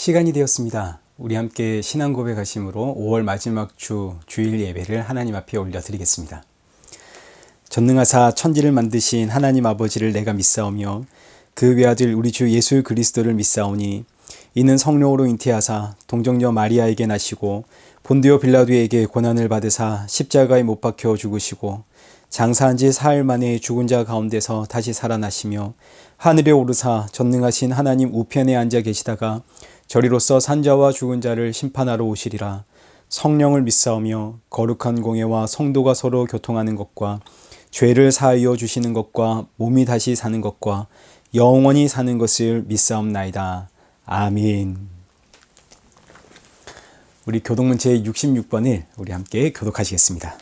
시간이 되었습니다. 우리 함께 신앙 고백하심으로 5월 마지막 주 주일 예배를 하나님 앞에 올려드리겠습니다. 전능하사 천지를 만드신 하나님 아버지를 내가 믿사오며 그 외아들 우리 주 예수 그리스도를 믿사오니 이는 성령으로 잉태하사 동정녀 마리아에게 나시고 본디오 빌라도에게 고난을 받으사 십자가에 못 박혀 죽으시고 장사한 지 사흘 만에 죽은 자 가운데서 다시 살아나시며 하늘에 오르사 전능하신 하나님 우편에 앉아 계시다가 저리로서 산자와 죽은 자를 심판하러 오시리라. 성령을 믿사오며 거룩한 공예와 성도가 서로 교통하는 것과 죄를 사하여 주시는 것과 몸이 다시 사는 것과 영원히 사는 것을 믿사옵나이다. 아멘. 우리 교독문 제66번을 우리 함께 교독하시겠습니다.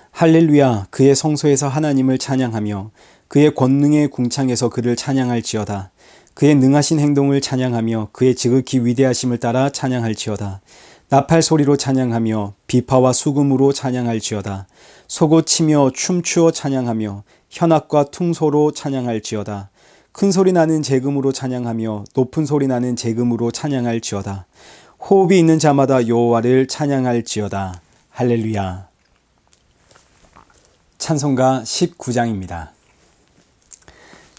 할렐루야. 그의 성소에서 하나님을 찬양하며 그의 권능의 궁창에서 그를 찬양할지어다. 그의 능하신 행동을 찬양하며 그의 지극히 위대하심을 따라 찬양할지어다. 나팔 소리로 찬양하며 비파와 수금으로 찬양할지어다. 소고 치며 춤추어 찬양하며 현악과 퉁소로 찬양할지어다. 큰 소리 나는 재금으로 찬양하며 높은 소리 나는 재금으로 찬양할지어다. 호흡이 있는 자마다 여호와를 찬양할지어다. 할렐루야. 찬송가 19장입니다.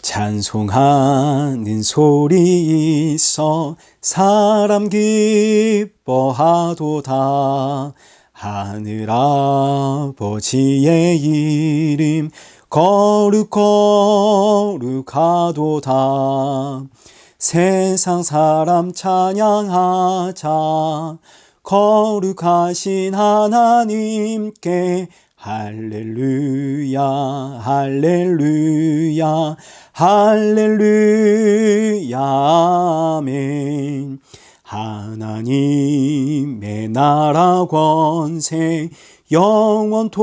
찬송하는 소리 있어 사람 기뻐하도다. 하늘 아버지의 이름 거룩거룩하도다. 세상 사람 찬양하자. 거룩하신 하나님께 할렐루야 할렐루야 할렐루야 아멘. 하나님의 나라 권세 영원토록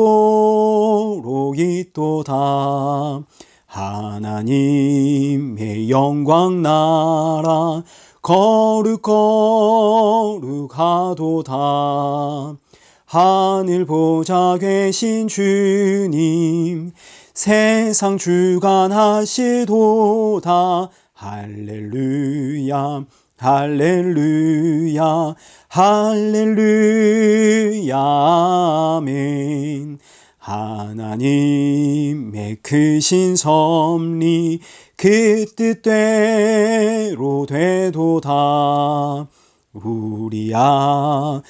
있도다. 하나님의 영광 나라 거룩거룩하도다. 하늘 보좌 계신 주님 세상 주관하시도다. 할렐루야 할렐루야 할렐루야 아멘. 하나님의 크신 섭리 그 뜻대로 되도다. 우리 아버지의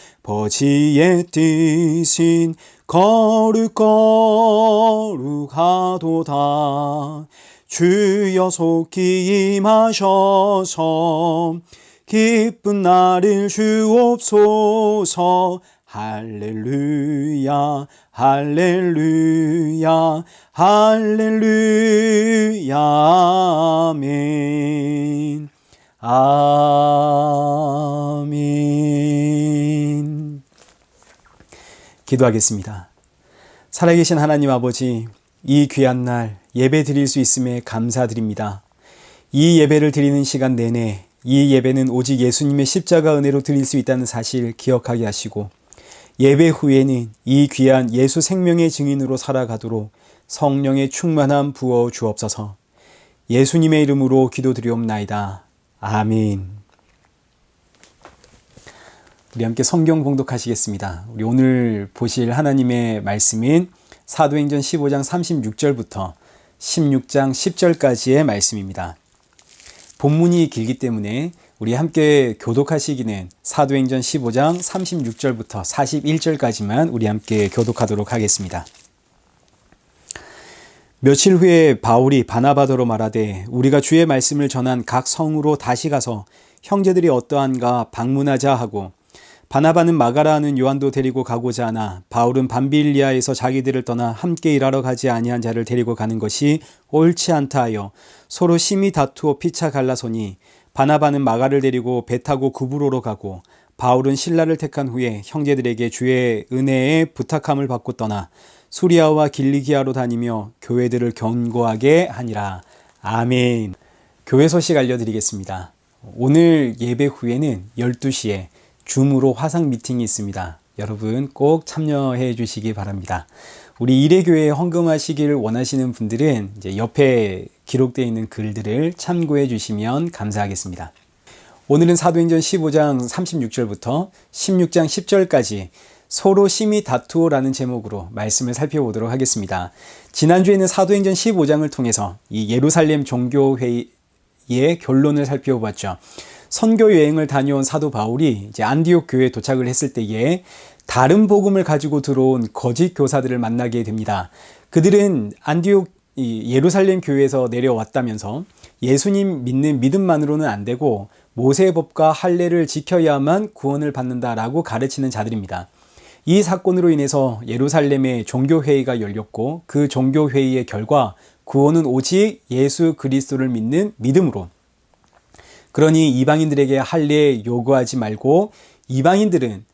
뜻인 거룩거룩하도다. 주여 속히 임하셔서 기쁜 날을 주옵소서. 할렐루야 할렐루야 할렐루야 아멘. 아멘. 기도하겠습니다. 살아계신 하나님 아버지, 이 귀한 날 예배 드릴 수 있음에 감사드립니다. 이 예배를 드리는 시간 내내 이 예배는 오직 예수님의 십자가 은혜로 드릴 수 있다는 사실 기억하게 하시고 예배 후에는 이 귀한 예수 생명의 증인으로 살아가도록 성령의 충만함 부어 주옵소서. 예수님의 이름으로 기도드리옵나이다. 아멘. 우리 함께 성경 봉독하시겠습니다. 우리 오늘 보실 하나님의 말씀인 사도행전 15장 36절부터 16장 10절까지의 말씀입니다. 본문이 길기 때문에 우리 함께 교독하시기는 사도행전 15장 36절부터 41절까지만 우리 함께 교독하도록 하겠습니다. 며칠 후에 바울이 바나바더로 말하되 우리가 주의 말씀을 전한 각 성으로 다시 가서 형제들이 어떠한가 방문하자 하고, 바나바는 마가라 하는 요한도 데리고 가고자 하나 바울은 밤빌리아에서 자기들을 떠나 함께 일하러 가지 아니한 자를 데리고 가는 것이 옳지 않다 하여 서로 심히 다투어 피차 갈라서니, 바나바는 마가를 데리고 배 타고 구브로로 가고 바울은 신라를 택한 후에 형제들에게 주의 은혜에 부탁함을 받고 떠나 수리아와 길리기아로 다니며 교회들을 견고하게 하니라. 아멘. 교회 소식 알려드리겠습니다. 오늘 예배 후에는 12시에 줌으로 화상 미팅이 있습니다. 여러분 꼭 참여해 주시기 바랍니다. 우리 이레교회에 헌금하시기를 원하시는 분들은 이제 옆에 기록되어 있는 글들을 참고해 주시면 감사하겠습니다. 오늘은 사도행전 15장 36절부터 16장 10절까지 서로 심히 다투어라는 제목으로 말씀을 살펴보도록 하겠습니다. 지난주에는 사도행전 15장을 통해서 이 예루살렘 종교회의의 결론을 살펴봤죠. 선교 여행을 다녀온 사도 바울이 이제 안디옥 교회에 도착을 했을 때에 다른 복음을 가지고 들어온 거짓 교사들을 만나게 됩니다. 그들은 안디옥 예루살렘 교회에서 내려왔다면서 예수님 믿는 믿음만으로는 안 되고 모세의 법과 할례를 지켜야만 구원을 받는다라고 가르치는 자들입니다. 이 사건으로 인해서 예루살렘의 종교회의가 열렸고 그 종교회의의 결과 구원은 오직 예수 그리스도를 믿는 믿음으로. 그러니 이방인들에게 할례 요구하지 말고 이방인들은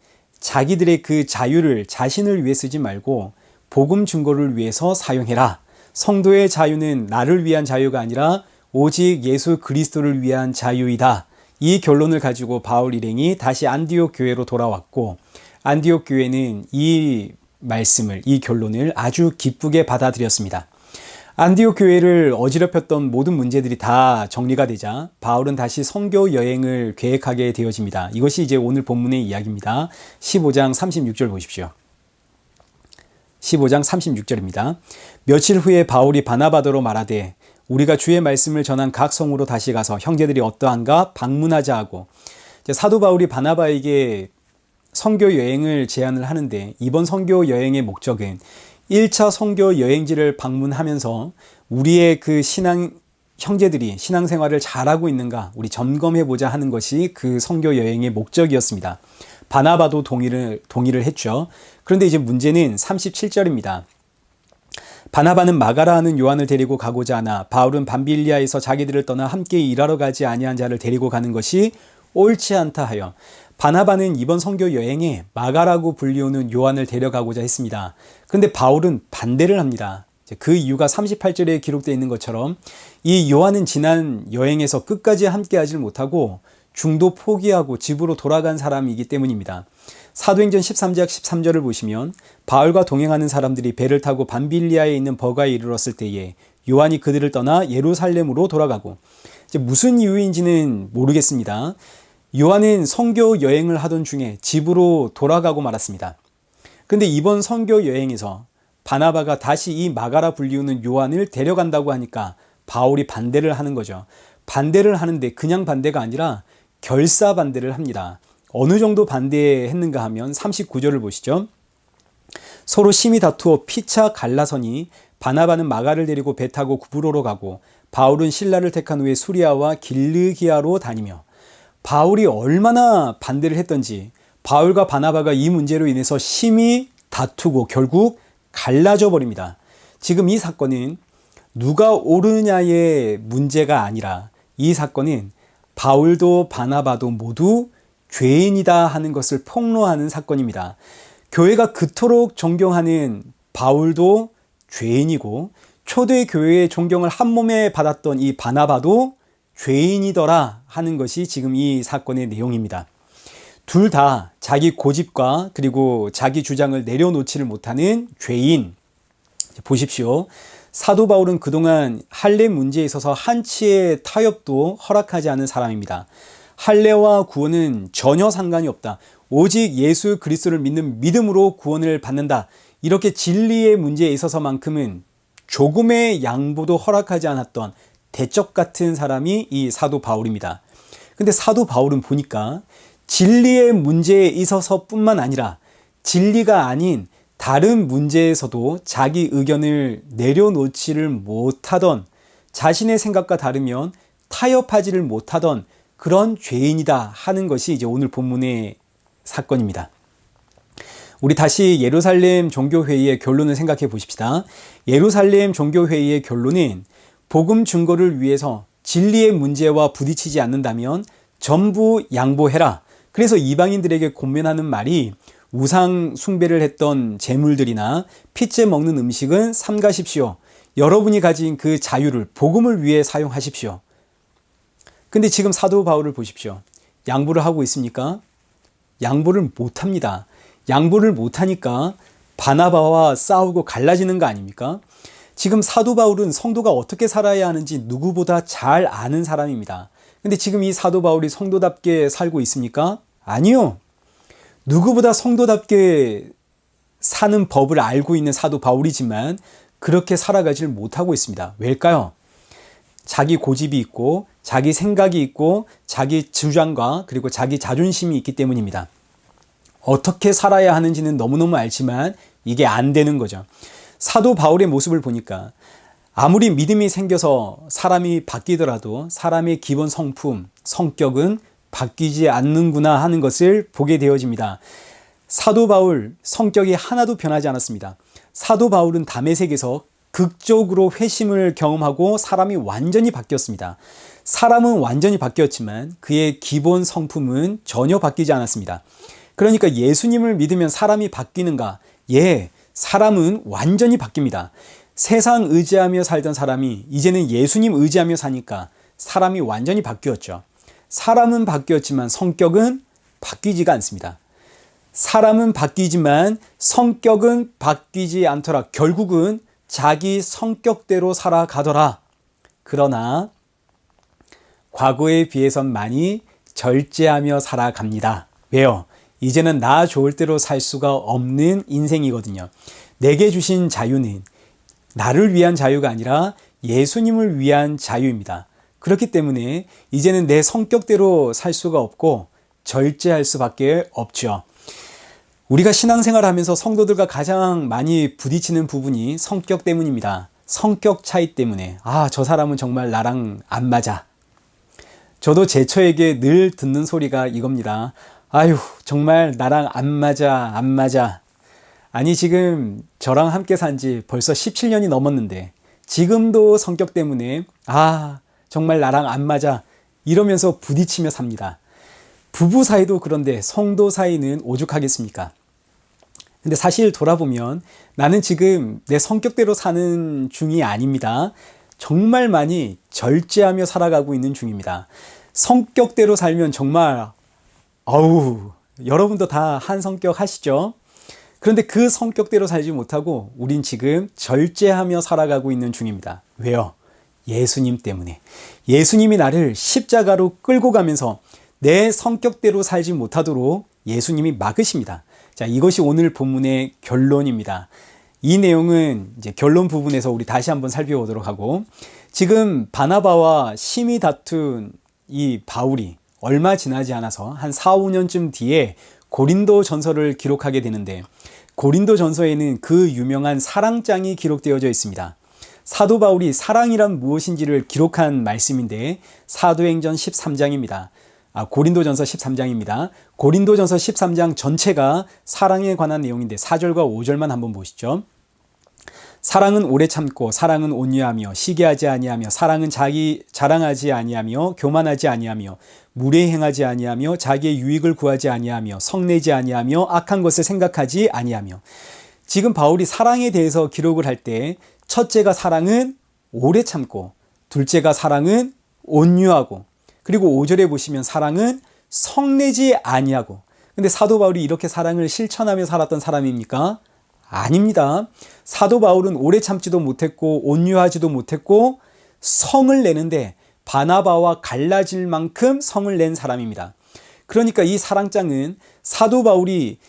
자기들의 그 자유를 자신을 위해 쓰지 말고 복음 증거를 위해서 사용해라. 성도의 자유는 나를 위한 자유가 아니라 오직 예수 그리스도를 위한 자유이다. 이 결론을 가지고 바울 일행이 다시 안디옥 교회로 돌아왔고 안디옥 교회는 이 말씀을, 이 결론을 아주 기쁘게 받아들였습니다. 안디옥 교회를 어지럽혔던 모든 문제들이 다 정리가 되자 바울은 다시 선교 여행을 계획하게 되어집니다. 이것이 이제 오늘 본문의 이야기입니다. 15장 36절 보십시오. 15장 36절입니다. 며칠 후에 바울이 바나바더로 말하되 우리가 주의 말씀을 전한 각 성으로 다시 가서 형제들이 어떠한가 방문하자 하고, 사도 바울이 바나바에게 선교 여행을 제안을 하는데 이번 선교 여행의 목적은 1차 선교 여행지를 방문하면서 우리의 그 형제들이 신앙생활을 잘하고 있는가 우리 점검해보자 하는 것이 그 선교 여행의 목적이었습니다. 바나바도 동의를 했죠. 그런데 이제 문제는 37절입니다. 바나바는 마가라 하는 요한을 데리고 가고자 하나 바울은 밤빌리아에서 자기들을 떠나 함께 일하러 가지 아니한 자를 데리고 가는 것이 옳지 않다 하여 바나바는 이번 선교 여행에 마가라고 불리우는 요한을 데려가고자 했습니다. 그런데 바울은 반대를 합니다. 그 이유가 38절에 기록되어 있는 것처럼 이 요한은 지난 여행에서 끝까지 함께 하질 못하고 중도 포기하고 집으로 돌아간 사람이기 때문입니다. 사도행전 13장 13절을 보시면 바울과 동행하는 사람들이 배를 타고 밤빌리아에 있는 버가에 이르렀을 때에 요한이 그들을 떠나 예루살렘으로 돌아가고, 이제 무슨 이유인지는 모르겠습니다. 요한은 선교 여행을 하던 중에 집으로 돌아가고 말았습니다. 그런데 이번 선교 여행에서 바나바가 다시 이 마가라 불리우는 요한을 데려간다고 하니까 바울이 반대를 하는 거죠. 반대를 하는데 그냥 반대가 아니라 결사 반대를 합니다. 어느 정도 반대했는가 하면 39절을 보시죠. 서로 심히 다투어 피차 갈라서니 바나바는 마가를 데리고 배 타고 구브로로 가고 바울은 실라를 택한 후에 수리아와 길르기아로 다니며, 바울이 얼마나 반대를 했던지 바울과 바나바가 이 문제로 인해서 심히 다투고 결국 갈라져 버립니다. 지금 이 사건은 누가 옳으냐의 문제가 아니라 이 사건은 바울도 바나바도 모두 죄인이다 하는 것을 폭로하는 사건입니다. 교회가 그토록 존경하는 바울도 죄인이고 초대 교회의 존경을 한 몸에 받았던 이 바나바도 죄인이더라 하는 것이 지금 이 사건의 내용입니다. 둘 다 자기 고집과 그리고 자기 주장을 내려놓지를 못하는 죄인. 보십시오. 사도 바울은 그동안 할례 문제에 있어서 한치의 타협도 허락하지 않은 사람입니다. 할례와 구원은 전혀 상관이 없다. 오직 예수 그리스도를 믿는 믿음으로 구원을 받는다. 이렇게 진리의 문제에 있어서만큼은 조금의 양보도 허락하지 않았던 대적 같은 사람이 이 사도 바울입니다. 근데 사도 바울은 보니까 진리의 문제에 있어서 뿐만 아니라 진리가 아닌 다른 문제에서도 자기 의견을 내려놓지를 못하던, 자신의 생각과 다르면 타협하지를 못하던 그런 죄인이다 하는 것이 이제 오늘 본문의 사건입니다. 우리 다시 예루살렘 종교회의의 결론을 생각해 보십시다. 예루살렘 종교회의의 결론은 복음 증거를 위해서 진리의 문제와 부딪히지 않는다면 전부 양보해라. 그래서 이방인들에게 권면하는 말이 우상 숭배를 했던 제물들이나 핏째 먹는 음식은 삼가십시오. 여러분이 가진 그 자유를 복음을 위해 사용하십시오. 근데 지금 사도 바울을 보십시오. 양보를 하고 있습니까? 양보를 못합니다. 양보를 못하니까 바나바와 싸우고 갈라지는 거 아닙니까? 지금 사도 바울은 성도가 어떻게 살아야 하는지 누구보다 잘 아는 사람입니다. 근데 지금 이 사도 바울이 성도답게 살고 있습니까? 아니요. 누구보다 성도답게 사는 법을 알고 있는 사도 바울이지만 그렇게 살아가지를 못하고 있습니다. 왜일까요? 자기 고집이 있고 자기 생각이 있고 자기 주장과 그리고 자기 자존심이 있기 때문입니다. 어떻게 살아야 하는지는 너무너무 알지만 이게 안 되는 거죠. 사도 바울의 모습을 보니까 아무리 믿음이 생겨서 사람이 바뀌더라도 사람의 기본 성품, 성격은 바뀌지 않는구나 하는 것을 보게 되어집니다. 사도 바울 성격이 하나도 변하지 않았습니다. 사도 바울은 다메섹에서 극적으로 회심을 경험하고 사람이 완전히 바뀌었습니다. 사람은 완전히 바뀌었지만 그의 기본 성품은 전혀 바뀌지 않았습니다. 그러니까 예수님을 믿으면 사람이 바뀌는가? 예, 사람은 완전히 바뀝니다. 세상 의지하며 살던 사람이 이제는 예수님 의지하며 사니까 사람이 완전히 바뀌었죠. 사람은 바뀌었지만 성격은 바뀌지가 않습니다. 사람은 바뀌지만 성격은 바뀌지 않더라. 결국은 자기 성격대로 살아가더라. 그러나 과거에 비해선 많이 절제하며 살아갑니다. 왜요? 이제는 나 좋을 대로 살 수가 없는 인생이거든요. 내게 주신 자유는 나를 위한 자유가 아니라 예수님을 위한 자유입니다. 그렇기 때문에 이제는 내 성격대로 살 수가 없고 절제할 수밖에 없죠. 우리가 신앙생활을 하면서 성도들과 가장 많이 부딪히는 부분이 성격 때문입니다. 성격 차이 때문에 저 사람은 정말 나랑 안 맞아. 저도 제 처에게 늘 듣는 소리가 이겁니다. 아유, 정말 나랑 안 맞아. 아니, 지금 저랑 함께 산 지 벌써 17년이 넘었는데 지금도 성격 때문에 정말 나랑 안 맞아 이러면서 부딪히며 삽니다. 부부 사이도 그런데 성도 사이는 오죽하겠습니까? 근데 사실 돌아보면 나는 지금 내 성격대로 사는 중이 아닙니다. 정말 많이 절제하며 살아가고 있는 중입니다. 성격대로 살면 정말 여러분도 다 한 성격 하시죠? 그런데 그 성격대로 살지 못하고 우린 지금 절제하며 살아가고 있는 중입니다. 왜요? 예수님 때문에. 예수님이 나를 십자가로 끌고 가면서 내 성격대로 살지 못하도록 예수님이 막으십니다. 자, 이것이 오늘 본문의 결론입니다. 이 내용은 이제 결론 부분에서 우리 다시 한번 살펴보도록 하고, 지금 바나바와 심히 다툰 이 바울이 얼마 지나지 않아서 한 4, 5년쯤 뒤에 고린도 전서를 기록하게 되는데, 고린도 전서에는 그 유명한 사랑장이 기록되어져 있습니다. 사도 바울이 사랑이란 무엇인지를 기록한 말씀인데 사도행전 13장입니다. 고린도전서 13장입니다. 고린도전서 13장 전체가 사랑에 관한 내용인데 4절과 5절만 한번 보시죠. 사랑은 오래 참고 사랑은 온유하며 시기하지 아니하며 사랑은 자기 자랑하지 아니하며 교만하지 아니하며 무례 행하지 아니하며 자기의 유익을 구하지 아니하며 성내지 아니하며 악한 것을 생각하지 아니하며. 지금 바울이 사랑에 대해서 기록을 할 때 첫째가 사랑은 오래 참고, 둘째가 사랑은 온유하고, 그리고 5절에 보시면 사랑은 성내지 아니하고. 근데 사도 바울이 이렇게 사랑을 실천하며 살았던 사람입니까? 아닙니다. 사도 바울은 오래 참지도 못했고 온유하지도 못했고 성을 내는데 바나바와 갈라질 만큼 성을 낸 사람입니다. 그러니까 이 사랑장은 사도 바울이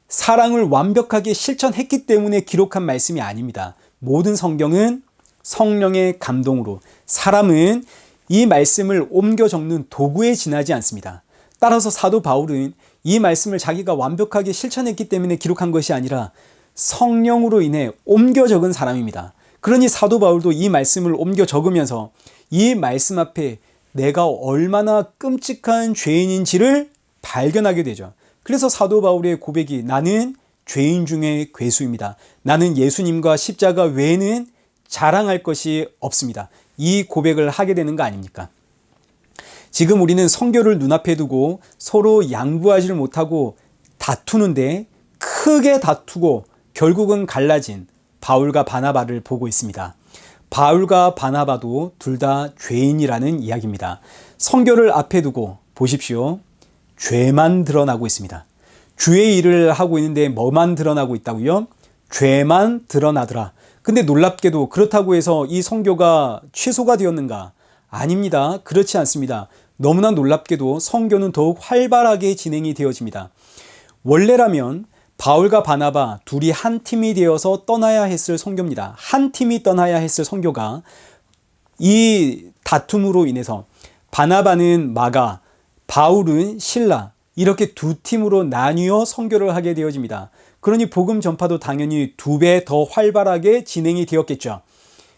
사랑을 완벽하게 실천했기 때문에 기록한 말씀이 아닙니다. 모든 성경은 성령의 감동으로, 사람은 이 말씀을 옮겨 적는 도구에 지나지 않습니다. 따라서 사도 바울은 이 말씀을 자기가 완벽하게 실천했기 때문에 기록한 것이 아니라 성령으로 인해 옮겨 적은 사람입니다. 그러니 사도 바울도 이 말씀을 옮겨 적으면서 이 말씀 앞에 내가 얼마나 끔찍한 죄인인지를 발견하게 되죠. 그래서 사도 바울의 고백이 나는 죄인 중에 괴수입니다. 나는 예수님과 십자가 외에는 자랑할 것이 없습니다. 이 고백을 하게 되는 거 아닙니까? 지금 우리는 성교를 눈앞에 두고 서로 양보하지를 못하고 다투는데 크게 다투고 결국은 갈라진 바울과 바나바를 보고 있습니다. 바울과 바나바도 둘 다 죄인이라는 이야기입니다. 성교를 앞에 두고 보십시오. 죄만 드러나고 있습니다. 주의 일을 하고 있는데 뭐만 드러나고 있다고요? 죄만 드러나더라. 근데 놀랍게도 그렇다고 해서 이 성교가 취소가 되었는가? 아닙니다. 그렇지 않습니다. 너무나 놀랍게도 선교는 더욱 활발하게 진행이 되어집니다. 원래라면 바울과 바나바 둘이 한 팀이 되어서 떠나야 했을 선교입니다. 한 팀이 떠나야 했을 선교가 이 다툼으로 인해서 바나바는 마가, 바울은 실라, 이렇게 두 팀으로 나뉘어 선교를 하게 되어집니다. 그러니 복음 전파도 당연히 2배 더 활발하게 진행이 되었겠죠.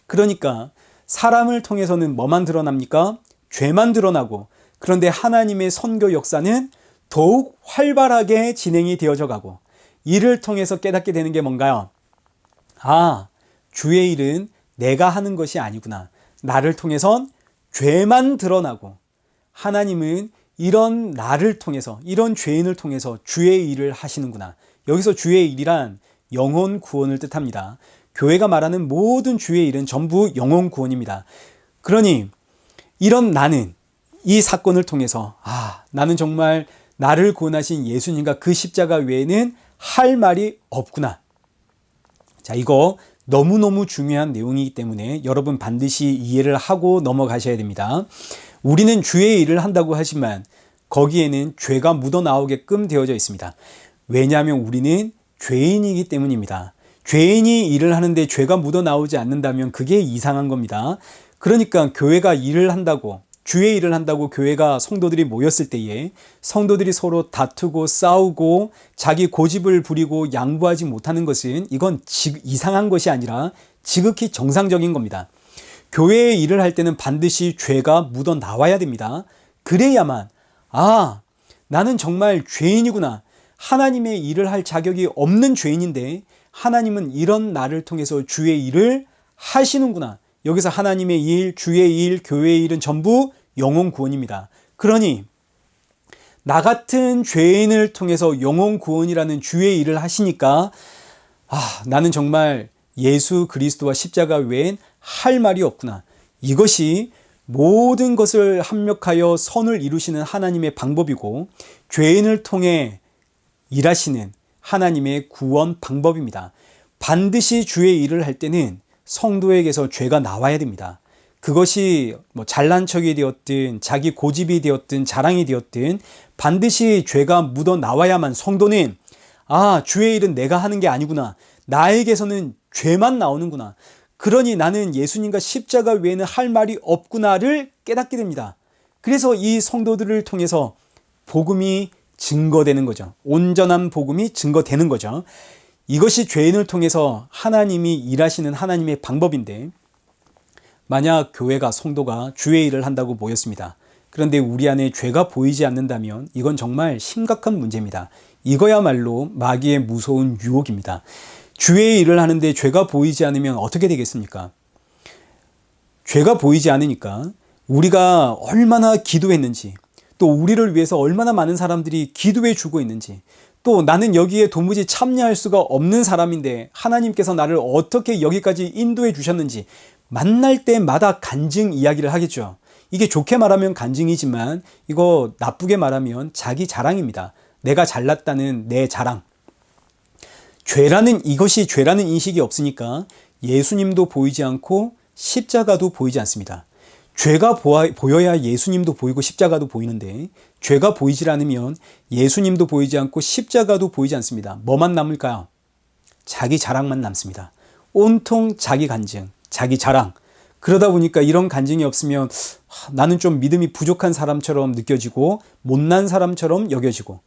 그러니까 사람을 통해서는 뭐만 드러납니까? 죄만 드러나고, 그런데 하나님의 선교 역사는 더욱 활발하게 진행이 되어져 가고, 이를 통해서 깨닫게 되는 게 뭔가요? 아, 주의 일은 내가 하는 것이 아니구나. 나를 통해선 죄만 드러나고, 하나님은 이런 나를 통해서, 이런 죄인을 통해서 주의 일을 하시는구나. 여기서 주의 일이란 영혼 구원을 뜻합니다. 교회가 말하는 모든 주의 일은 전부 영혼 구원입니다. 그러니 이런 나는 이 사건을 통해서 나는 정말 나를 구원하신 예수님과 그 십자가 외에는 할 말이 없구나. 자, 이거 너무너무 중요한 내용이기 때문에 여러분 반드시 이해를 하고 넘어가셔야 됩니다. 우리는 주의 일을 한다고 하지만 거기에는 죄가 묻어나오게끔 되어져 있습니다. 왜냐하면 우리는 죄인이기 때문입니다. 죄인이 일을 하는데 죄가 묻어나오지 않는다면 그게 이상한 겁니다. 그러니까 교회가 일을 한다고, 주의 일을 한다고 교회가 성도들이 모였을 때에 성도들이 서로 다투고 싸우고 자기 고집을 부리고 양보하지 못하는 것은 이건 이상한 것이 아니라 지극히 정상적인 겁니다. 교회의 일을 할 때는 반드시 죄가 묻어나와야 됩니다. 그래야만 나는 정말 죄인이구나. 하나님의 일을 할 자격이 없는 죄인인데 하나님은 이런 나를 통해서 주의 일을 하시는구나. 여기서 하나님의 일, 주의 일, 교회의 일은 전부 영혼 구원입니다. 그러니 나 같은 죄인을 통해서 영혼 구원이라는 주의 일을 하시니까 나는 정말 예수 그리스도와 십자가 외엔 할 말이 없구나. 이것이 모든 것을 합력하여 선을 이루시는 하나님의 방법이고 죄인을 통해 일하시는 하나님의 구원 방법입니다. 반드시 주의 일을 할 때는 성도에게서 죄가 나와야 됩니다. 그것이 잘난 척이 되었든 자기 고집이 되었든 자랑이 되었든 반드시 죄가 묻어 나와야만 성도는 주의 일은 내가 하는 게 아니구나. 나에게서는 죄만 나오는구나. 그러니 나는 예수님과 십자가 외에는 할 말이 없구나를 깨닫게 됩니다. 그래서 이 성도들을 통해서 복음이 증거되는 거죠. 온전한 복음이 증거되는 거죠. 이것이 죄인을 통해서 하나님이 일하시는 하나님의 방법인데, 만약 교회가 성도가 주의 일을 한다고 모였습니다. 그런데 우리 안에 죄가 보이지 않는다면 이건 정말 심각한 문제입니다. 이거야말로 마귀의 무서운 유혹입니다. 주의 일을 하는데 죄가 보이지 않으면 어떻게 되겠습니까? 죄가 보이지 않으니까 우리가 얼마나 기도했는지, 또 우리를 위해서 얼마나 많은 사람들이 기도해 주고 있는지, 또 나는 여기에 도무지 참여할 수가 없는 사람인데 하나님께서 나를 어떻게 여기까지 인도해 주셨는지 만날 때마다 간증 이야기를 하겠죠. 이게 좋게 말하면 간증이지만 이거 나쁘게 말하면 자기 자랑입니다. 내가 잘났다는 내 자랑. 이것이 죄라는 인식이 없으니까 예수님도 보이지 않고 십자가도 보이지 않습니다. 죄가 보여야 예수님도 보이고 십자가도 보이는데 죄가 보이질 않으면 예수님도 보이지 않고 십자가도 보이지 않습니다. 뭐만 남을까요? 자기 자랑만 남습니다. 온통 자기 간증, 자기 자랑. 그러다 보니까 이런 간증이 없으면 나는 좀 믿음이 부족한 사람처럼 느껴지고 못난 사람처럼 여겨지고,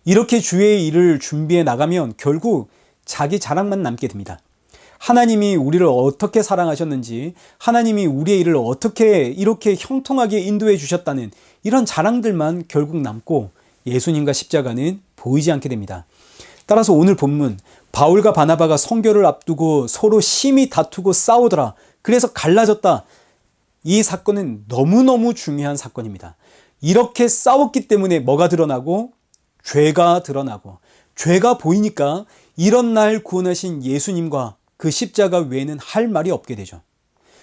이렇게 주의 일을 준비해 나가면 결국 자기 자랑만 남게 됩니다. 하나님이 우리를 어떻게 사랑하셨는지, 하나님이 우리의 일을 어떻게 이렇게 형통하게 인도해 주셨다는 이런 자랑들만 결국 남고 예수님과 십자가는 보이지 않게 됩니다. 따라서 오늘 본문, 바울과 바나바가 선교를 앞두고 서로 심히 다투고 싸우더라. 그래서 갈라졌다. 이 사건은 너무너무 중요한 사건입니다. 이렇게 싸웠기 때문에 뭐가 드러나고? 죄가 드러나고, 죄가 보이니까 이런 날 구원하신 예수님과 그 십자가 외에는 할 말이 없게 되죠.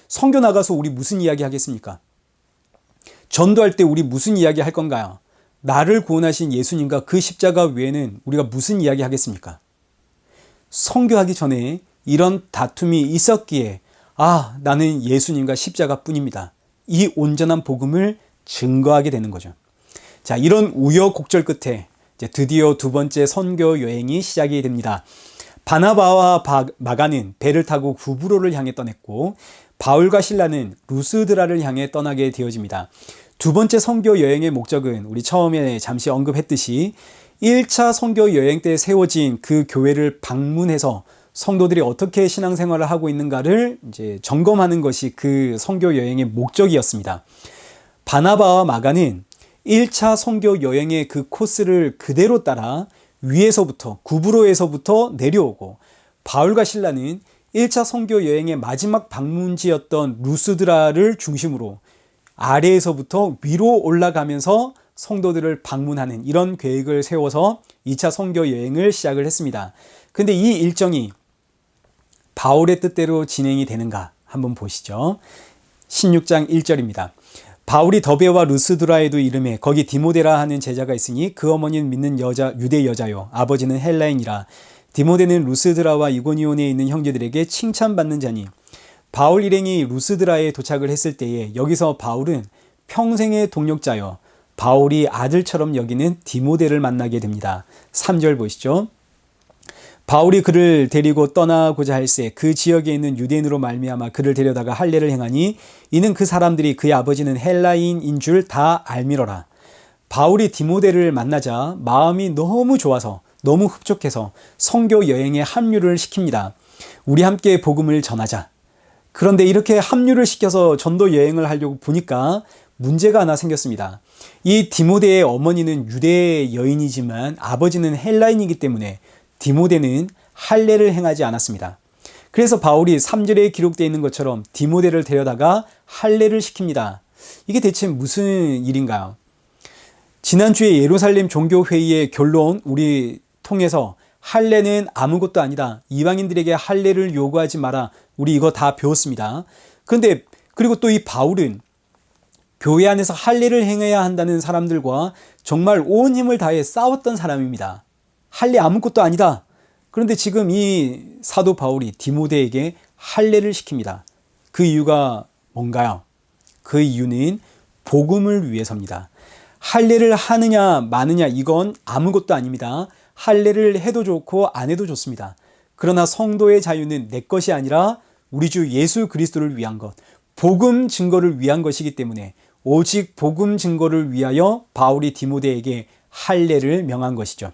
선교 나가서 우리 무슨 이야기 하겠습니까? 전도할 때 우리 무슨 이야기 할 건가요? 나를 구원하신 예수님과 그 십자가 외에는 우리가 무슨 이야기 하겠습니까? 선교하기 전에 이런 다툼이 있었기에 나는 예수님과 십자가 뿐입니다. 이 온전한 복음을 증거하게 되는 거죠. 자, 이런 우여곡절 끝에 이제 드디어 두 번째 선교 여행이 시작이 됩니다. 바나바와 마가는 배를 타고 구브로를 향해 떠났고 바울과 실라는 루스드라를 향해 떠나게 되어집니다. 두 번째 선교 여행의 목적은 우리 처음에 잠시 언급했듯이 1차 선교 여행 때 세워진 그 교회를 방문해서 성도들이 어떻게 신앙생활을 하고 있는가를 이제 점검하는 것이 그 선교 여행의 목적이었습니다. 바나바와 마가는 1차 선교 여행의 그 코스를 그대로 따라 위에서부터 구브로에서부터 내려오고 바울과 실라는 1차 선교 여행의 마지막 방문지였던 루스드라를 중심으로 아래에서부터 위로 올라가면서 성도들을 방문하는 이런 계획을 세워서 2차 선교 여행을 시작을 했습니다. 근데 이 일정이 바울의 뜻대로 진행이 되는가 한번 보시죠. 16장 1절입니다. 바울이 더베와 루스드라에도 이르매 거기 디모데라 하는 제자가 있으니 그 어머니는 믿는 유대 여자요 아버지는 헬라인이라. 디모데는 루스드라와 이고니온에 있는 형제들에게 칭찬받는 자니. 바울 일행이 루스드라에 도착을 했을 때에 여기서 바울은 평생의 동력자여 바울이 아들처럼 여기는 디모데를 만나게 됩니다. 3절 보시죠. 바울이 그를 데리고 떠나고자 할새 그 지역에 있는 유대인으로 말미암아 그를 데려다가 할례를 행하니 이는 그 사람들이 그의 아버지는 헬라인인 줄 다 알미러라. 바울이 디모데를 만나자 마음이 너무 좋아서 너무 흡족해서 선교 여행에 합류를 시킵니다. 우리 함께 복음을 전하자. 그런데 이렇게 합류를 시켜서 전도 여행을 하려고 보니까 문제가 하나 생겼습니다. 이 디모데의 어머니는 유대 여인이지만 아버지는 헬라인이기 때문에 디모데는 할례를 행하지 않았습니다. 그래서 바울이 3절에 기록되어 있는 것처럼 디모데를 데려다가 할례를 시킵니다. 이게 대체 무슨 일인가요? 지난주에 예루살렘 종교회의의 결론 우리 통해서 할례는 아무것도 아니다. 이방인들에게 할례를 요구하지 마라. 우리 이거 다 배웠습니다. 그런데 그리고 또 이 바울은 교회 안에서 할례를 행해야 한다는 사람들과 정말 온 힘을 다해 싸웠던 사람입니다. 할례 아무것도 아니다. 그런데 지금 이 사도 바울이 디모데에게 할례를 시킵니다. 그 이유가 뭔가요? 그 이유는 복음을 위해서입니다. 할례를 하느냐 마느냐 이건 아무것도 아닙니다. 할례를 해도 좋고 안 해도 좋습니다. 그러나 성도의 자유는 내 것이 아니라 우리 주 예수 그리스도를 위한 것, 복음 증거를 위한 것이기 때문에 오직 복음 증거를 위하여 바울이 디모데에게 할례를 명한 것이죠.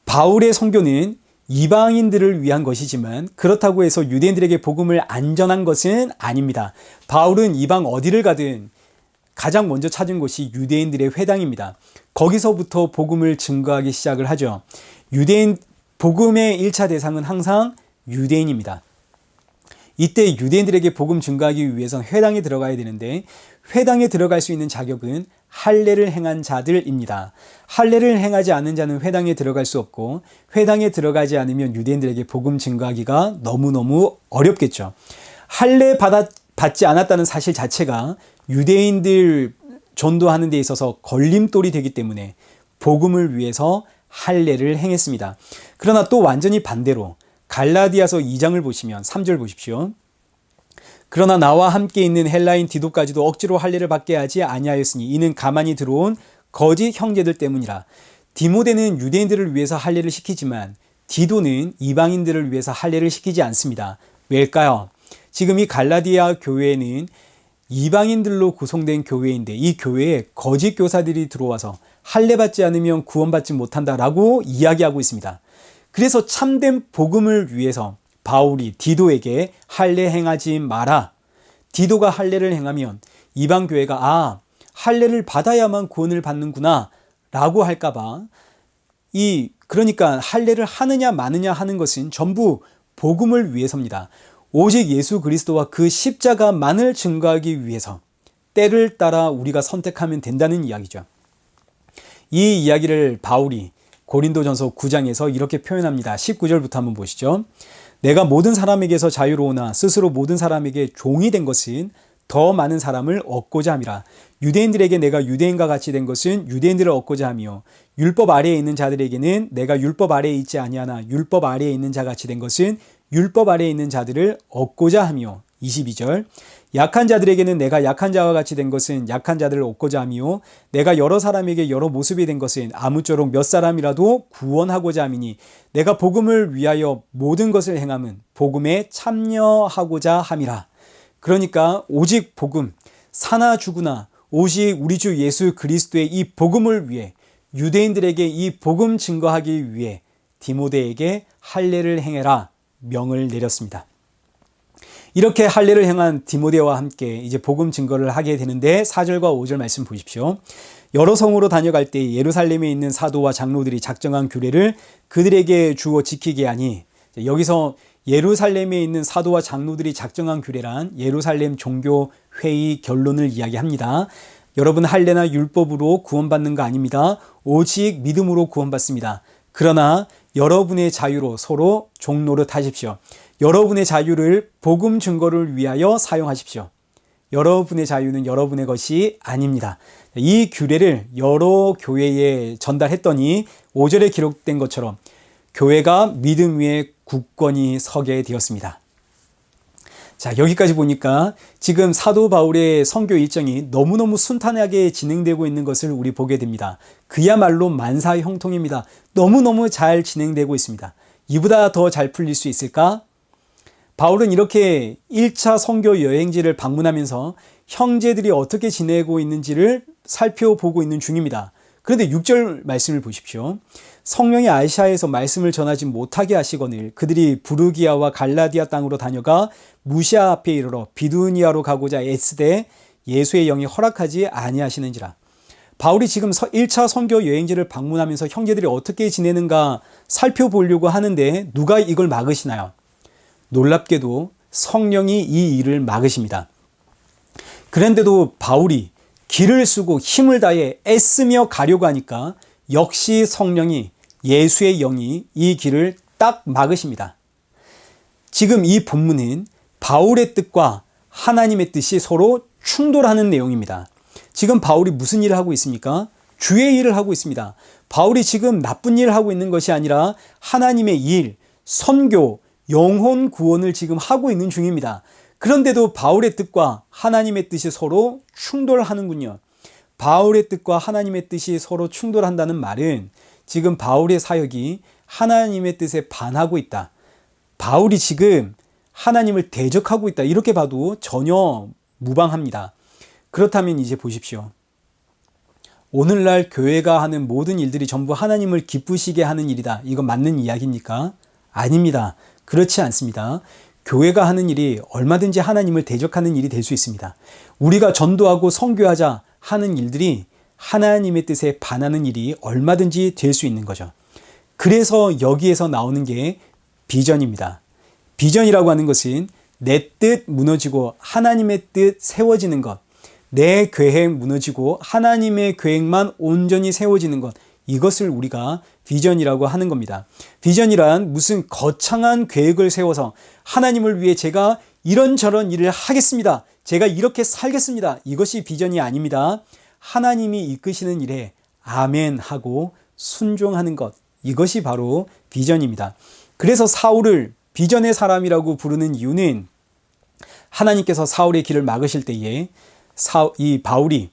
바울의 선교는 이방인들을 위한 것이지만 그렇다고 해서 유대인들에게 복음을 안 전한 것은 아닙니다. 바울은 이방 어디를 가든 가장 먼저 찾은 곳이 유대인들의 회당입니다. 거기서부터 복음을 증거하기 시작을 하죠. 유대인 복음의 1차 대상은 항상 유대인입니다. 이때 유대인들에게 복음 증거하기 위해서는 회당에 들어가야 되는데 회당에 들어갈 수 있는 자격은 할례를 행한 자들입니다. 할례를 행하지 않은 자는 회당에 들어갈 수 없고 회당에 들어가지 않으면 유대인들에게 복음 증거하기가 너무너무 어렵겠죠. 할례 받지 않았다는 사실 자체가 유대인들 전도하는 데 있어서 걸림돌이 되기 때문에 복음을 위해서 할례를 행했습니다. 그러나 또 완전히 반대로 갈라디아서 2장을 보시면 3절 보십시오. 그러나 나와 함께 있는 헬라인 디도까지도 억지로 할례를 받게 하지 아니하였으니 이는 가만히 들어온 거짓 형제들 때문이라. 디모데는 유대인들을 위해서 할례를 시키지만 디도는 이방인들을 위해서 할례를 시키지 않습니다. 왜일까요? 지금 이 갈라디아 교회는 이방인들로 구성된 교회인데 이 교회에 거짓 교사들이 들어와서 할례 받지 않으면 구원받지 못한다라고 이야기하고 있습니다. 그래서 참된 복음을 위해서 바울이 디도에게 할례 행하지 마라. 디도가 할례를 행하면 이방 교회가 할례를 받아야만 구원을 받는구나 라고 할까봐 그러니까 할례를 하느냐 마느냐 하는 것은 전부 복음을 위해서입니다. 오직 예수 그리스도와 그 십자가만을 증거하기 위해서 때를 따라 우리가 선택하면 된다는 이야기죠. 이 이야기를 바울이 고린도전서 9장에서 이렇게 표현합니다. 19절부터 한번 보시죠. 내가 모든 사람에게서 자유로우나 스스로 모든 사람에게 종이 된 것은 더 많은 사람을 얻고자 함이라. 유대인들에게 내가 유대인과 같이 된 것은 유대인들을 얻고자 하며 율법 아래에 있는 자들에게는 내가 율법 아래에 있지 아니하나 율법 아래에 있는 자 같이 된 것은 율법 아래에 있는 자들을 얻고자 하며 22절. 약한 자들에게는 내가 약한 자와 같이 된 것은 약한 자들을 얻고자 함이요 내가 여러 사람에게 여러 모습이 된 것은 아무쪼록 몇 사람이라도 구원하고자 함이니 내가 복음을 위하여 모든 것을 행함은 복음에 참여하고자 함이라. 그러니까 오직 복음, 사나 죽으나 오직 우리 주 예수 그리스도의 이 복음을 위해, 유대인들에게 이 복음 증거하기 위해 디모데에게 할례를 행해라 명을 내렸습니다. 이렇게 할례를 행한 디모데와 함께 이제 복음 증거를 하게 되는데 4절과 5절 말씀 보십시오. 여러 성으로 다녀갈 때 예루살렘에 있는 사도와 장로들이 작정한 규례를 그들에게 주어 지키게 하니, 여기서 예루살렘에 있는 사도와 장로들이 작정한 규례란 예루살렘 종교회의 결론을 이야기합니다. 여러분, 할례나 율법으로 구원받는 거 아닙니다. 오직 믿음으로 구원받습니다. 그러나 여러분의 자유로 서로 종노릇하십시오. 여러분의 자유를 복음 증거를 위하여 사용하십시오. 여러분의 자유는 여러분의 것이 아닙니다. 이 규례를 여러 교회에 전달했더니 5절에 기록된 것처럼 교회가 믿음 위에 굳건히 서게 되었습니다. 자, 여기까지 보니까 지금 사도 바울의 선교 일정이 너무너무 순탄하게 진행되고 있는 것을 우리 보게 됩니다. 그야말로 만사형통입니다. 너무너무 잘 진행되고 있습니다. 이보다 더 잘 풀릴 수 있을까? 바울은 이렇게 1차 선교 여행지를 방문하면서 형제들이 어떻게 지내고 있는지를 살펴보고 있는 중입니다. 그런데 6절 말씀을 보십시오. 성령이 아시아에서 말씀을 전하지 못하게 하시거늘 그들이 부르기아와 갈라디아 땅으로 다녀가 무시아 앞에 이르러 비두니아로 가고자 애쓰되 예수의 영이 허락하지 아니하시는지라. 바울이 지금 1차 선교 여행지를 방문하면서 형제들이 어떻게 지내는가 살펴보려고 하는데 누가 이걸 막으시나요? 놀랍게도 성령이 이 일을 막으십니다. 그런데도 바울이 길을 쓰고 힘을 다해 애쓰며 가려고 하니까 역시 성령이, 예수의 영이 이 길을 딱 막으십니다. 지금 이 본문은 바울의 뜻과 하나님의 뜻이 서로 충돌하는 내용입니다. 지금 바울이 무슨 일을 하고 있습니까? 주의 일을 하고 있습니다. 바울이 지금 나쁜 일을 하고 있는 것이 아니라 하나님의 일, 선교, 영혼 구원을 지금 하고 있는 중입니다. 그런데도 바울의 뜻과 하나님의 뜻이 서로 충돌하는군요. 바울의 뜻과 하나님의 뜻이 서로 충돌한다는 말은 지금 바울의 사역이 하나님의 뜻에 반하고 있다. 바울이 지금 하나님을 대적하고 있다. 이렇게 봐도 전혀 무방합니다. 그렇다면 이제 보십시오. 오늘날 교회가 하는 모든 일들이 전부 하나님을 기쁘시게 하는 일이다. 이건 맞는 이야기입니까? 아닙니다. 그렇지 않습니다. 교회가 하는 일이 얼마든지 하나님을 대적하는 일이 될 수 있습니다. 우리가 전도하고 선교하자 하는 일들이 하나님의 뜻에 반하는 일이 얼마든지 될 수 있는 거죠. 그래서 여기에서 나오는 게 비전입니다. 비전이라고 하는 것은 내 뜻 무너지고 하나님의 뜻 세워지는 것, 내 계획 무너지고 하나님의 계획만 온전히 세워지는 것, 이것을 우리가 비전이라고 하는 겁니다. 비전이란 무슨 거창한 계획을 세워서 하나님을 위해 제가 이런저런 일을 하겠습니다. 제가 이렇게 살겠습니다. 이것이 비전이 아닙니다. 하나님이 이끄시는 일에 아멘 하고 순종하는 것, 이것이 바로 비전입니다. 그래서 사울을 비전의 사람이라고 부르는 이유는 하나님께서 사울의 길을 막으실 때에 이 바울이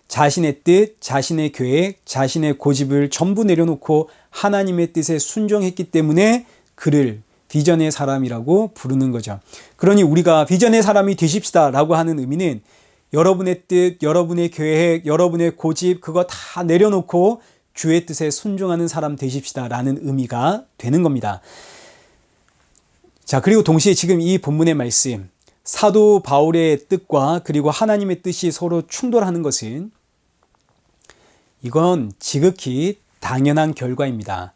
자신의 뜻, 자신의 계획, 자신의 고집을 전부 내려놓고 하나님의 뜻에 순종했기 때문에 그를 비전의 사람이라고 부르는 거죠. 그러니 우리가 비전의 사람이 되십시다 라고 하는 의미는 여러분의 뜻, 여러분의 계획, 여러분의 고집 그거 다 내려놓고 주의 뜻에 순종하는 사람 되십시다 라는 의미가 되는 겁니다. 자, 그리고 동시에 지금 이 본문의 말씀, 사도 바울의 뜻과 그리고 하나님의 뜻이 서로 충돌하는 것은 이건 지극히 당연한 결과입니다.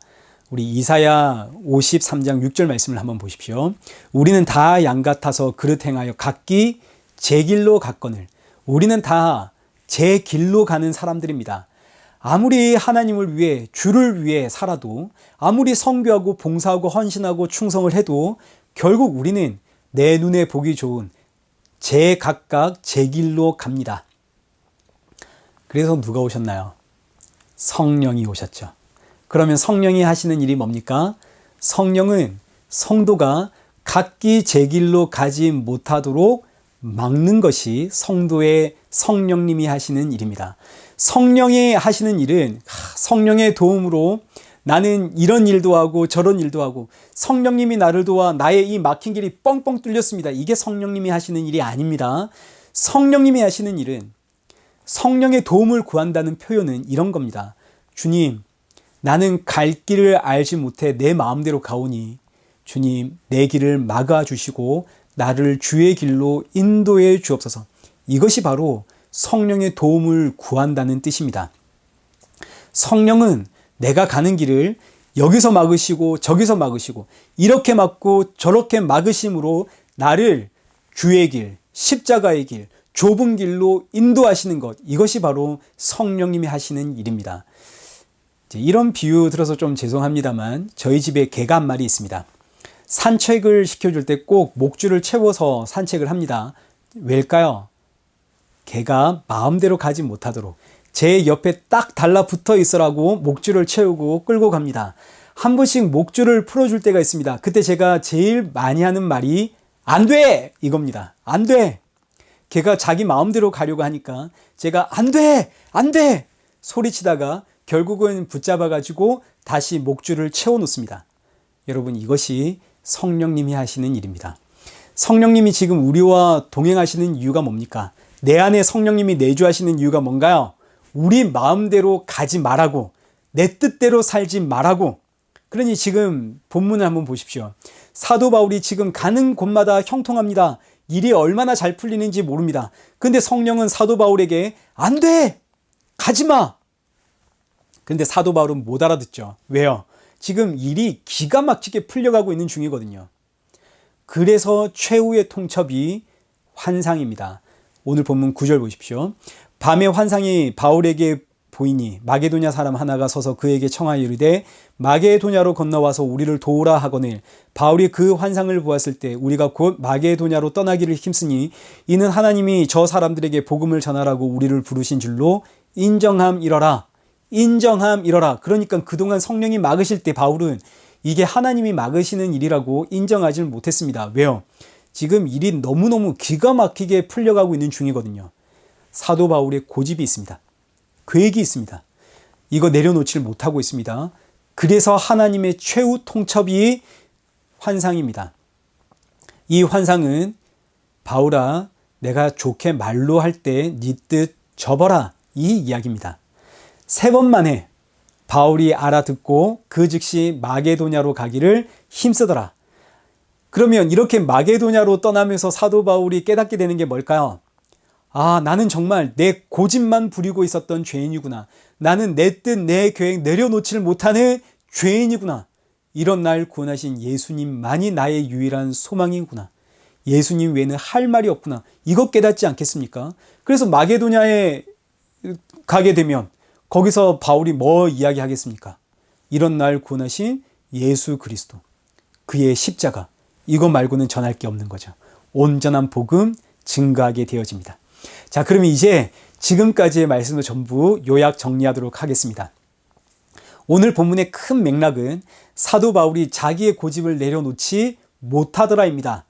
우리 이사야 53장 6절 말씀을 한번 보십시오. 우리는 다 양 같아서 그릇 행하여 각기 제 길로 갔거늘. 우리는 다 제 길로 가는 사람들입니다. 아무리 하나님을 위해, 주를 위해 살아도, 아무리 선교하고 봉사하고 헌신하고 충성을 해도 결국 우리는 내 눈에 보기 좋은 각각 제 길로 갑니다. 그래서 누가 오셨나요? 성령이 오셨죠. 그러면 성령이 하시는 일이 뭡니까? 성령은 성도가 각기 제 길로 가지 못하도록 막는 것이 성도의 성령님이 하시는 일입니다. 성령이 하시는 일은 성령의 도움으로 나는 이런 일도 하고 저런 일도 하고 성령님이 나를 도와 나의 이 막힌 길이 뻥뻥 뚫렸습니다. 이게 성령님이 하시는 일이 아닙니다. 성령님이 하시는 일은 성령의 도움을 구한다는 표현은 이런 겁니다. 주님, 나는 갈 길을 알지 못해 내 마음대로 가오니 주님, 내 길을 막아주시고 나를 주의 길로 인도해 주옵소서. 이것이 바로 성령의 도움을 구한다는 뜻입니다. 성령은 내가 가는 길을 여기서 막으시고 저기서 막으시고 이렇게 막고 저렇게 막으심으로 나를 주의 길, 십자가의 길, 좁은 길로 인도하시는 것, 이것이 바로 성령님이 하시는 일입니다. 이런 비유 들어서 좀 죄송합니다만 저희 집에 개가 한 마리 있습니다. 산책을 시켜줄 때 꼭 목줄을 채워서 산책을 합니다. 왜일까요? 개가 마음대로 가지 못하도록 제 옆에 딱 달라붙어 있으라고 목줄을 채우고 끌고 갑니다. 한 번씩 목줄을 풀어줄 때가 있습니다. 그때 제가 제일 많이 하는 말이 안 돼! 이겁니다. 안 돼! 걔가 자기 마음대로 가려고 하니까 제가 안 돼! 안 돼! 소리치다가 결국은 붙잡아가지고 다시 목줄을 채워놓습니다. 여러분, 이것이 성령님이 하시는 일입니다. 성령님이 지금 우리와 동행하시는 이유가 뭡니까? 내 안에 성령님이 내주하시는 이유가 뭔가요? 우리 마음대로 가지 말라고, 내 뜻대로 살지 말라고. 그러니 지금 본문을 한번 보십시오. 사도 바울이 지금 가는 곳마다 형통합니다. 일이 얼마나 잘 풀리는지 모릅니다. 근데 성령은 사도 바울에게 안 돼! 가지 마! 근데 사도 바울은 못 알아듣죠. 왜요? 지금 일이 기가 막히게 풀려가고 있는 중이거든요. 그래서 최후의 통첩이 환상입니다. 오늘 본문 9절 보십시오. 밤에 환상이 바울에게 보이니 마게도냐 사람 하나가 서서 그에게 청하여 이르되 마게도냐로 건너와서 우리를 도우라 하거늘 바울이 그 환상을 보았을 때 우리가 곧 마게도냐로 떠나기를 힘쓰니 이는 하나님이 저 사람들에게 복음을 전하라고 우리를 부르신 줄로 인정함이러라. 인정함이러라. 그러니까 그동안 성령이 막으실 때 바울은 이게 하나님이 막으시는 일이라고 인정하지 못했습니다. 왜요? 지금 일이 너무너무 기가 막히게 풀려가고 있는 중이거든요. 사도 바울의 고집이 있습니다. 계획이 있습니다. 이거 내려놓지를 못하고 있습니다. 그래서 하나님의 최후 통첩이 환상입니다. 이 환상은 바울아, 내가 좋게 말로 할 때 네 뜻 접어라, 이 이야기입니다. 3번 만에 바울이 알아듣고 그 즉시 마게도냐로 가기를 힘쓰더라. 그러면 이렇게 마게도냐로 떠나면서 사도 바울이 깨닫게 되는 게 뭘까요? 아, 나는 정말 내 고집만 부리고 있었던 죄인이구나. 나는 내 뜻, 내 계획 내려놓지를 못하는 죄인이구나. 이런 날 구원하신 예수님만이 나의 유일한 소망이구나. 예수님 외에는 할 말이 없구나. 이거 깨닫지 않겠습니까? 그래서 마게도냐에 가게 되면 거기서 바울이 뭐 이야기하겠습니까? 이런 날 구원하신 예수 그리스도, 그의 십자가, 이거 말고는 전할 게 없는 거죠. 온전한 복음 증거하게 되어집니다. 자, 그러면 이제 지금까지의 말씀을 전부 요약 정리하도록 하겠습니다. 오늘 본문의 큰 맥락은 사도 바울이 자기의 고집을 내려놓지 못하더라입니다.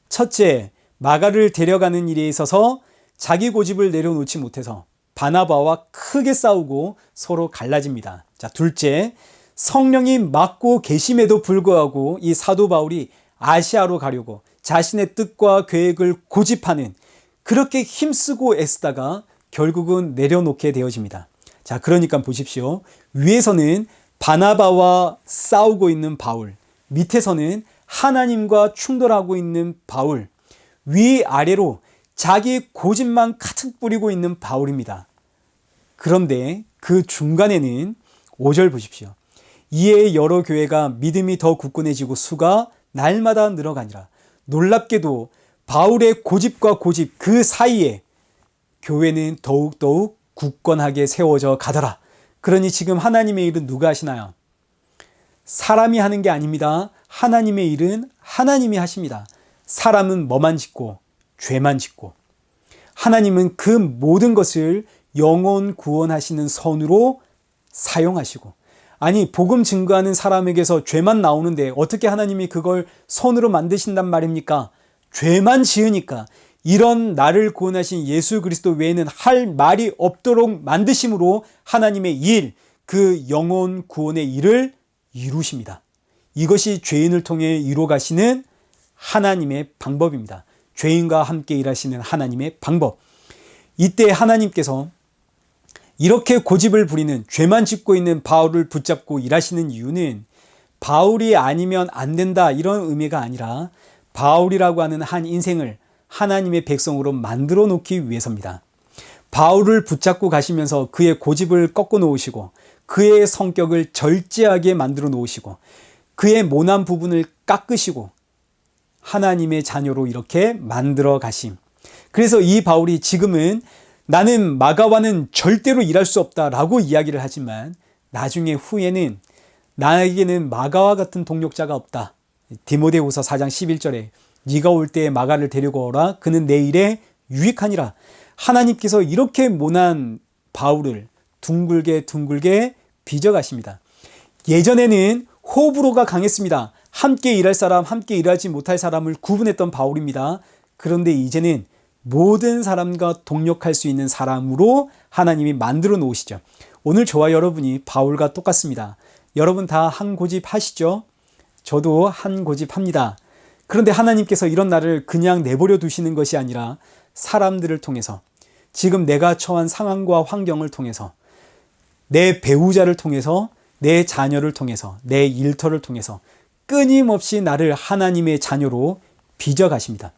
첫째, 마가를 데려가는 일에 있어서 자기 고집을 내려놓지 못해서 바나바와 크게 싸우고 서로 갈라집니다. 자, 둘째, 성령이 막고 계심에도 불구하고 이 사도 바울이 아시아로 가려고 자신의 뜻과 계획을 고집하는, 그렇게 힘쓰고 애쓰다가 결국은 내려놓게 되어집니다. 자, 그러니까 보십시오. 위에서는 바나바와 싸우고 있는 바울, 밑에서는 하나님과 충돌하고 있는 바울, 위아래로 자기 고집만 가득 뿌리고 있는 바울입니다. 그런데 그 중간에는 5절 보십시오. 이에 여러 교회가 믿음이 더 굳건해지고 수가 날마다 늘어가니라. 놀랍게도 바울의 고집과 고집 그 사이에 교회는 더욱더욱 굳건하게 세워져 가더라. 그러니 지금 하나님의 일은 누가 하시나요? 사람이 하는 게 아닙니다. 하나님의 일은 하나님이 하십니다. 사람은 뭐만 짓고 죄만 짓고, 하나님은 그 모든 것을 영혼 구원하시는 선으로 사용하시고, 아니, 복음 증거하는 사람에게서 죄만 나오는데 어떻게 하나님이 그걸 선으로 만드신단 말입니까? 죄만 지으니까. 이런 나를 구원하신 예수 그리스도 외에는 할 말이 없도록 만드심으로 하나님의 일, 그 영혼 구원의 일을 이루십니다. 이것이 죄인을 통해 이루어 가시는 하나님의 방법입니다. 죄인과 함께 일하시는 하나님의 방법. 이때 하나님께서 이렇게 고집을 부리는, 죄만 짓고 있는 바울을 붙잡고 일하시는 이유는 바울이 아니면 안 된다 이런 의미가 아니라 바울이라고 하는 한 인생을 하나님의 백성으로 만들어 놓기 위해서입니다. 바울을 붙잡고 가시면서 그의 고집을 꺾어 놓으시고 그의 성격을 절제하게 만들어 놓으시고 그의 모난 부분을 깎으시고 하나님의 자녀로 이렇게 만들어 가심. 그래서 이 바울이 지금은 나는 마가와는 절대로 일할 수 없다라고 이야기를 하지만 나중에 후에는 나에게는 마가와 같은 동력자가 없다. 디모데후서 4장 11절에 네가 올 때에 마가를 데리고 오라. 그는 내 일에 유익하니라. 하나님께서 이렇게 모난 바울을 둥글게 빚어가십니다. 예전에는 호불호가 강했습니다. 함께 일할 사람, 함께 일하지 못할 사람을 구분했던 바울입니다. 그런데 이제는 모든 사람과 동력할 수 있는 사람으로 하나님이 만들어 놓으시죠. 오늘 저와 여러분이 바울과 똑같습니다. 여러분 다 한 고집 하시죠? 저도 한 고집 합니다. 그런데 하나님께서 이런 나를 그냥 내버려 두시는 것이 아니라 사람들을 통해서, 지금 내가 처한 상황과 환경을 통해서, 내 배우자를 통해서, 내 자녀를 통해서, 내 일터를 통해서 끊임없이 나를 하나님의 자녀로 빚어가십니다.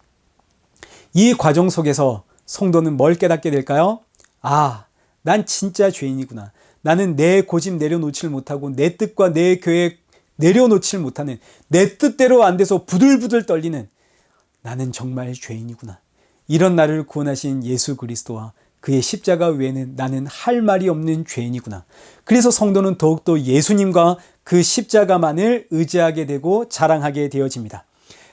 이 과정 속에서 성도는 뭘 깨닫게 될까요? 아, 난 진짜 죄인이구나. 나는 내 고집 내려놓질 못하고 내 뜻과 내 계획 내려놓질 못하는, 내 뜻대로 안 돼서 부들부들 떨리는 나는 정말 죄인이구나. 이런 나를 구원하신 예수 그리스도와 그의 십자가 외에는 나는 할 말이 없는 죄인이구나. 그래서 성도는 더욱더 예수님과 그 십자가만을 의지하게 되고 자랑하게 되어집니다.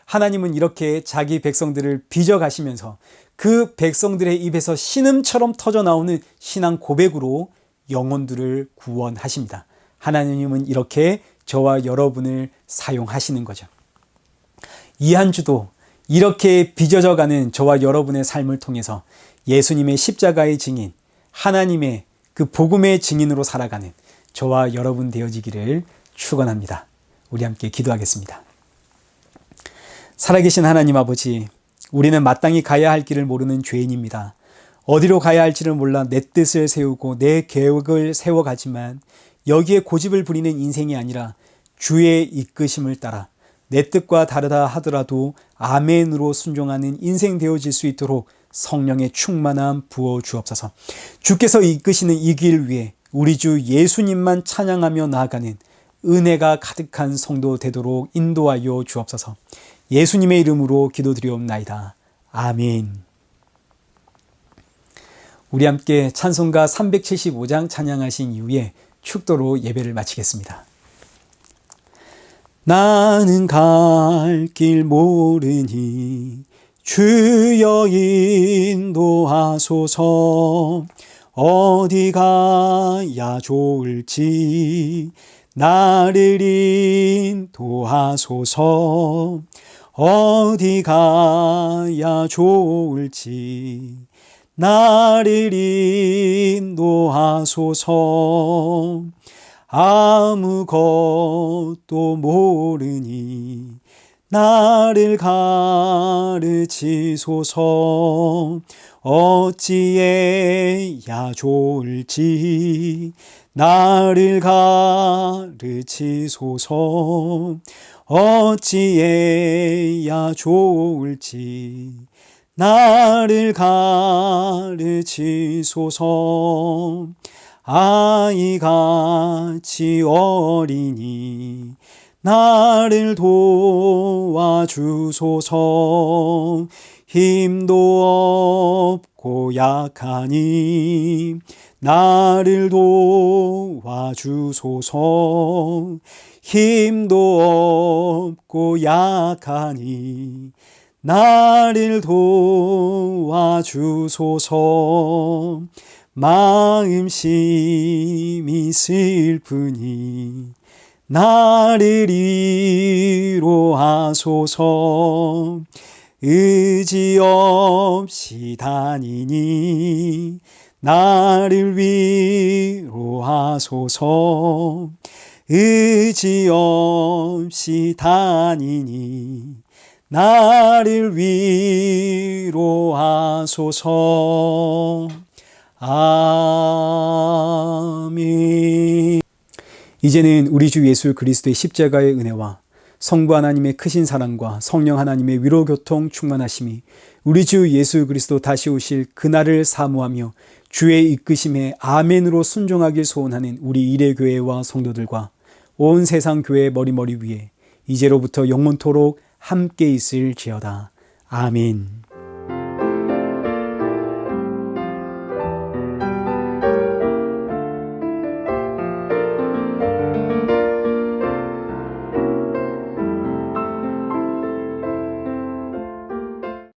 하나님은 이렇게 자기 백성들을 빚어가시면서 그 백성들의 입에서 신음처럼 터져나오는 신앙 고백으로 영혼들을 구원하십니다. 하나님은 이렇게 저와 여러분을 사용하시는 거죠. 이 한 주도 이렇게 빚어져가는 저와 여러분의 삶을 통해서 예수님의 십자가의 증인, 하나님의 그 복음의 증인으로 살아가는 저와 여러분 되어지기를 축원합니다. 우리 함께 기도하겠습니다. 살아계신 하나님 아버지, 우리는 마땅히 가야 할 길을 모르는 죄인입니다. 어디로 가야 할지를 몰라 내 뜻을 세우고 내 계획을 세워가지만 여기에 고집을 부리는 인생이 아니라 주의 이끄심을 따라 내 뜻과 다르다 하더라도 아멘으로 순종하는 인생 되어질 수 있도록 성령의 충만함 부어 주옵소서. 주께서 이끄시는 이 길 위에 우리 주 예수님만 찬양하며 나아가는 은혜가 가득한 성도 되도록 인도하여 주옵소서. 예수님의 이름으로 기도드리옵나이다. 아멘. 우리 함께 찬송가 375장 찬양하신 이후에 축도로 예배를 마치겠습니다. 나는 갈 길 모르니 주여 인도하소서. 어디 가야 좋을지 나를 인도하소서. 어디 가야 좋을지 나를 인도하소서. 아무것도 모르니 나를 가르치소서. 어찌해야 좋을지 나를 가르치소서. 어찌해야 좋을지 나를 가르치소서. 아이같이 어리니 나를 도와주소서. 힘도 없고 약하니 나를 도와주소서. 힘도 없고 약하니 나를 도와주소서. 마음심이 슬프니 나를 위로하소서. 의지 없이 다니니 나를 위로하소서. 의지 없이 다니니 나를 위로하소서. 아멘. 이제는 우리 주 예수 그리스도의 십자가의 은혜와 성부 하나님의 크신 사랑과 성령 하나님의 위로교통 충만하심이 우리 주 예수 그리스도 다시 오실 그날을 사모하며 주의 이끄심에 아멘으로 순종하길 소원하는 우리 이레교회와 성도들과 온 세상 교회 머리머리 위에 이제로부터 영원토록 함께 있을지어다. 아멘.